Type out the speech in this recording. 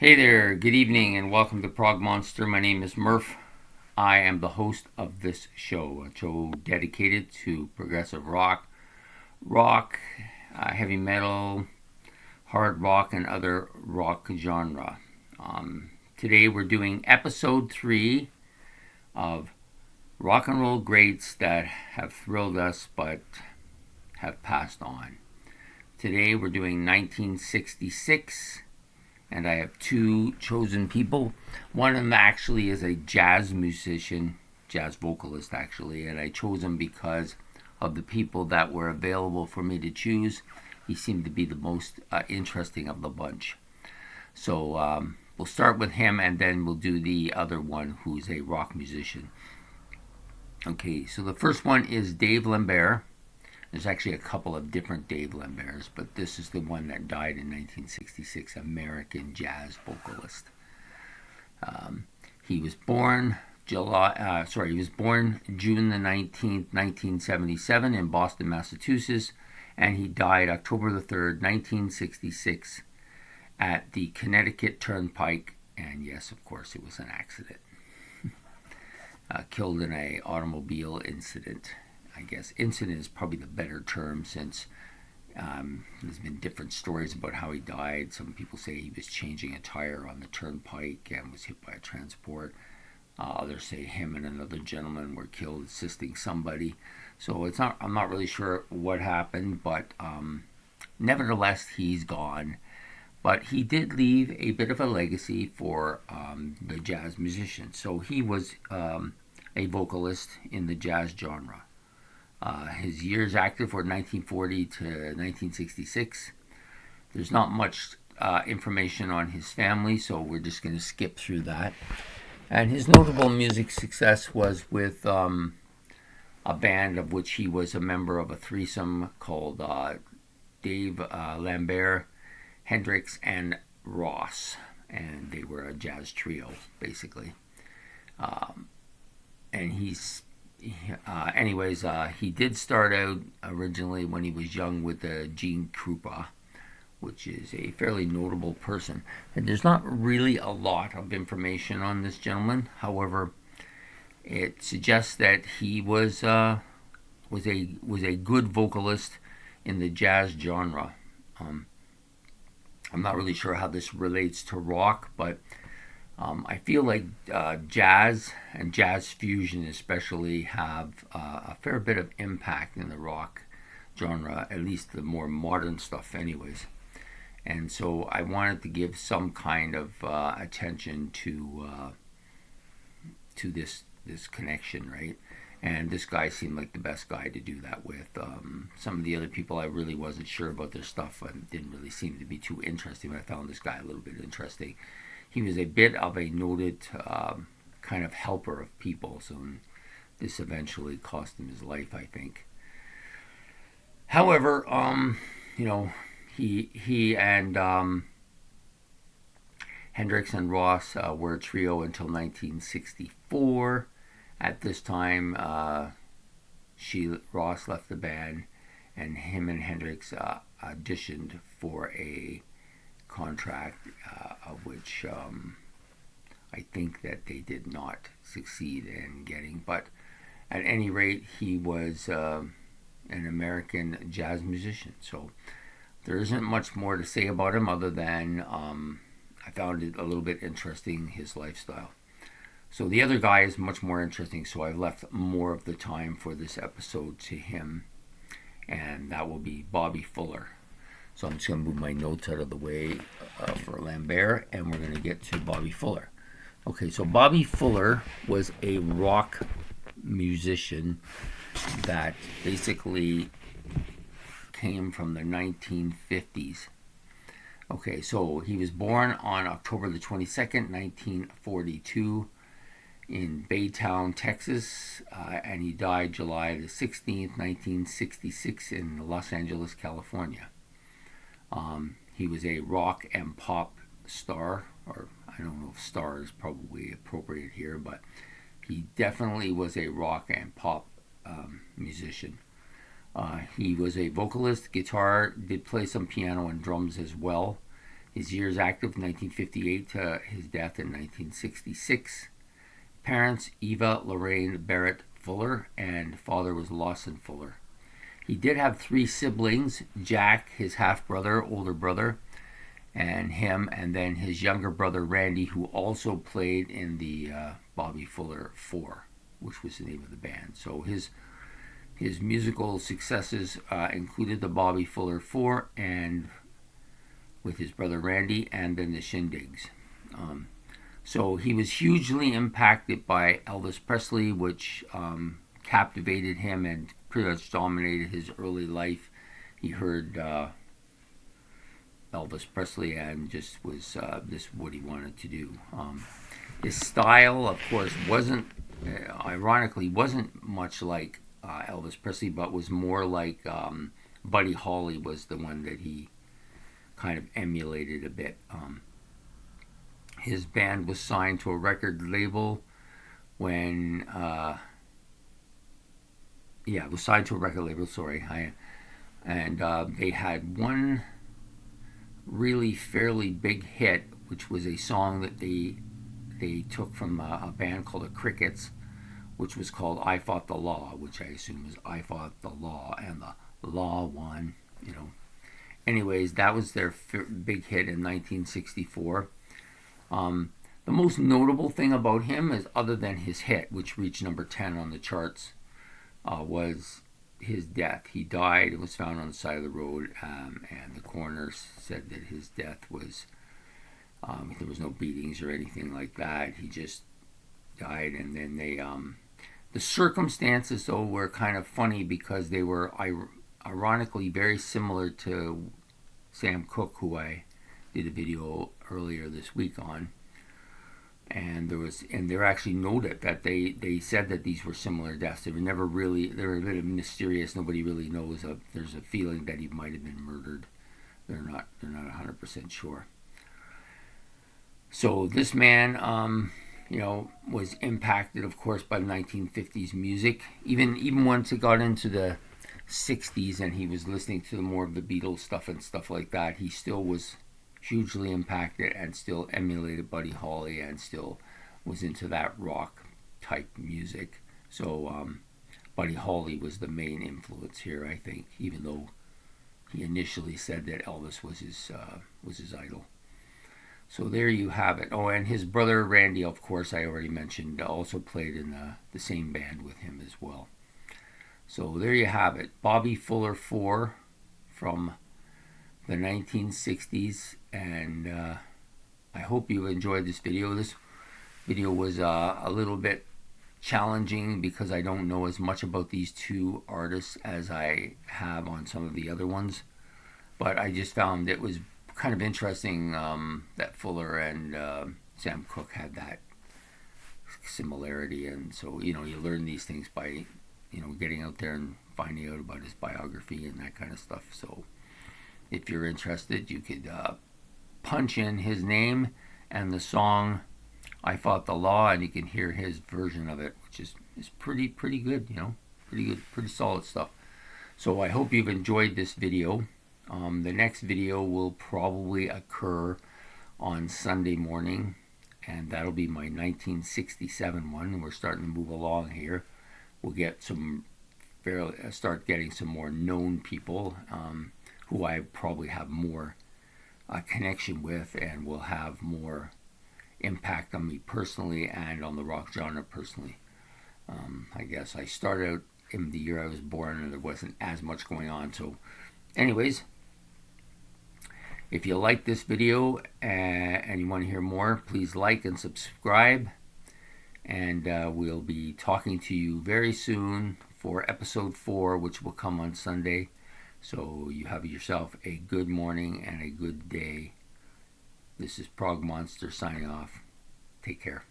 Hey there, good evening, and welcome to Prog Monster. My name is Murph. I am the host of this show, a show dedicated to progressive rock, heavy metal, hard rock, and other rock genre. Today we're doing episode 3 of rock and roll greats that have thrilled us but have passed on. Today we're doing 1966. And I have two chosen people. One of them actually is a jazz musician, jazz vocalist actually, and I chose him because of the people that were available for me to choose. He seemed to be the most interesting of the bunch. So we'll start with him and then we'll do the other one who's a rock musician. Okay, so the first one is Dave Lambert. There's actually a couple of different Dave Lamberts, but this is the one that died in 1966, American jazz vocalist. He was born June the 19th, 1977 in Boston, Massachusetts, and he died October the 3rd, 1966 at the Connecticut Turnpike, and yes, of course, it was an accident. Killed in an automobile incident. I guess incident is probably the better term since there's been different stories about how he died. Some people say he was changing a tire on the turnpike and was hit by a transport. Others say him and another gentleman were killed assisting somebody. So I'm not really sure what happened, but nevertheless, he's gone. But he did leave a bit of a legacy for the jazz musicians. So he was a vocalist in the jazz genre. His years active were 1940 to 1966. There's not much information on his family, so we're just going to skip through that. And his notable music success was with a band of which he was a member of a threesome called Dave Lambert, Hendrix, and Ross. And they were a jazz trio, basically. And he did start out originally when he was young with Gene Krupa, which is a fairly notable person. And there's not really a lot of information on this gentleman. However, it suggests that he was a good vocalist in the jazz genre. I'm not really sure how this relates to rock, but I feel like jazz and jazz fusion especially have a fair bit of impact in the rock genre, at least the more modern stuff anyways. And so I wanted to give some kind of attention to this connection, right? And this guy seemed like the best guy to do that with. Some of the other people I really wasn't sure about their stuff and didn't really seem to be too interesting, but I found this guy a little bit interesting. He was a bit of a noted kind of helper of people, so this eventually cost him his life, I think. However, he and Hendrix and Ross were a trio until 1964. At this time, Ross left the band, and him and Hendrix auditioned for a contract of which I think that they did not succeed in getting. But at any rate, he was an American jazz musician. So there isn't much more to say about him other than I found it a little bit interesting, his lifestyle. So the other guy is much more interesting, so I've left more of the time for this episode to him, and that will be Bobby Fuller. So I'm just going to move my notes out of the way for Lambert, and we're going to get to Bobby Fuller. Okay, so Bobby Fuller was a rock musician that basically came from the 1950s. Okay, so he was born on October the 22nd, 1942 in Baytown, Texas, and he died July the 16th, 1966 in Los Angeles, California. He was a rock and pop star, or I don't know if star is probably appropriate here, but he definitely was a rock and pop musician. He was a vocalist, guitar, did play some piano and drums as well. His years active 1958 to his death in 1966. Parents Eva Lorraine Barrett Fuller, and father was Lawson Fuller. He did have 3 siblings: Jack, his half-brother, older brother, and him, and then his younger brother Randy, who also played in the Bobby Fuller 4, which was the name of the band. So his musical successes included the Bobby Fuller 4 and with his brother Randy, and then the Shindigs. So he was hugely impacted by Elvis Presley, which captivated him and pretty much dominated his early life. He heard Elvis Presley and just was this what he wanted to do. His style, of course, ironically, wasn't much like Elvis Presley, but was more like Buddy Holly was the one that he kind of emulated a bit. His band was signed to a record label when, it was signed to a record label, and they had one really fairly big hit, which was a song that they took from a band called the Crickets, which was called I Fought the Law, which I assume is I Fought the Law, and the law won, Anyways, that was their big hit in 1964. The most notable thing about him is, other than his hit, which reached number 10 on the charts, was his death. He died and was found on the side of the road, and the coroner said that his death was, there was no beatings or anything like that. He just died, and then the circumstances, though, were kind of funny because they were ironically very similar to Sam Cooke, who I did a video earlier this week on. And they're actually noted that they said that these were similar deaths. They were never really, they were a bit mysterious. Nobody really knows. There's a feeling that he might have been murdered. They're not 100% sure. So this man, was impacted, of course, by 1950s music. Even once it got into the 60s and he was listening to more of the Beatles stuff and stuff like that, he still was hugely impacted and still emulated Buddy Holly and still was into that rock type music. So Buddy Holly was the main influence here, I think, even though he initially said that Elvis was his idol. So there you have it. Oh, and his brother Randy, of course, I already mentioned, also played in the same band with him as well. So there you have it. Bobby Fuller 4 from the 1960s, and I hope you enjoyed this video. This video was a little bit challenging because I don't know as much about these 2 artists as I have on some of the other ones, but I just found it was kind of interesting that Fuller and Sam Cooke had that similarity, and so you learn these things by getting out there and finding out about his biography and that kind of stuff. So if you're interested, you could punch in his name and the song I Fought the Law, and you can hear his version of it, which is pretty good, pretty good, pretty solid stuff. So I hope you've enjoyed this video. The next video will probably occur on Sunday morning, and that'll be my 1967 one. We're starting to move along here. We'll get start getting some more known people who I probably have more connection with and will have more impact on me personally and on the rock genre personally. I guess I started out in the year I was born and there wasn't as much going on. So anyways, if you like this video and you want to hear more, please like and subscribe. And we'll be talking to you very soon for episode 4, which will come on Sunday. So you have yourself a good morning and a good day. This is Prog Monster signing off. Take care.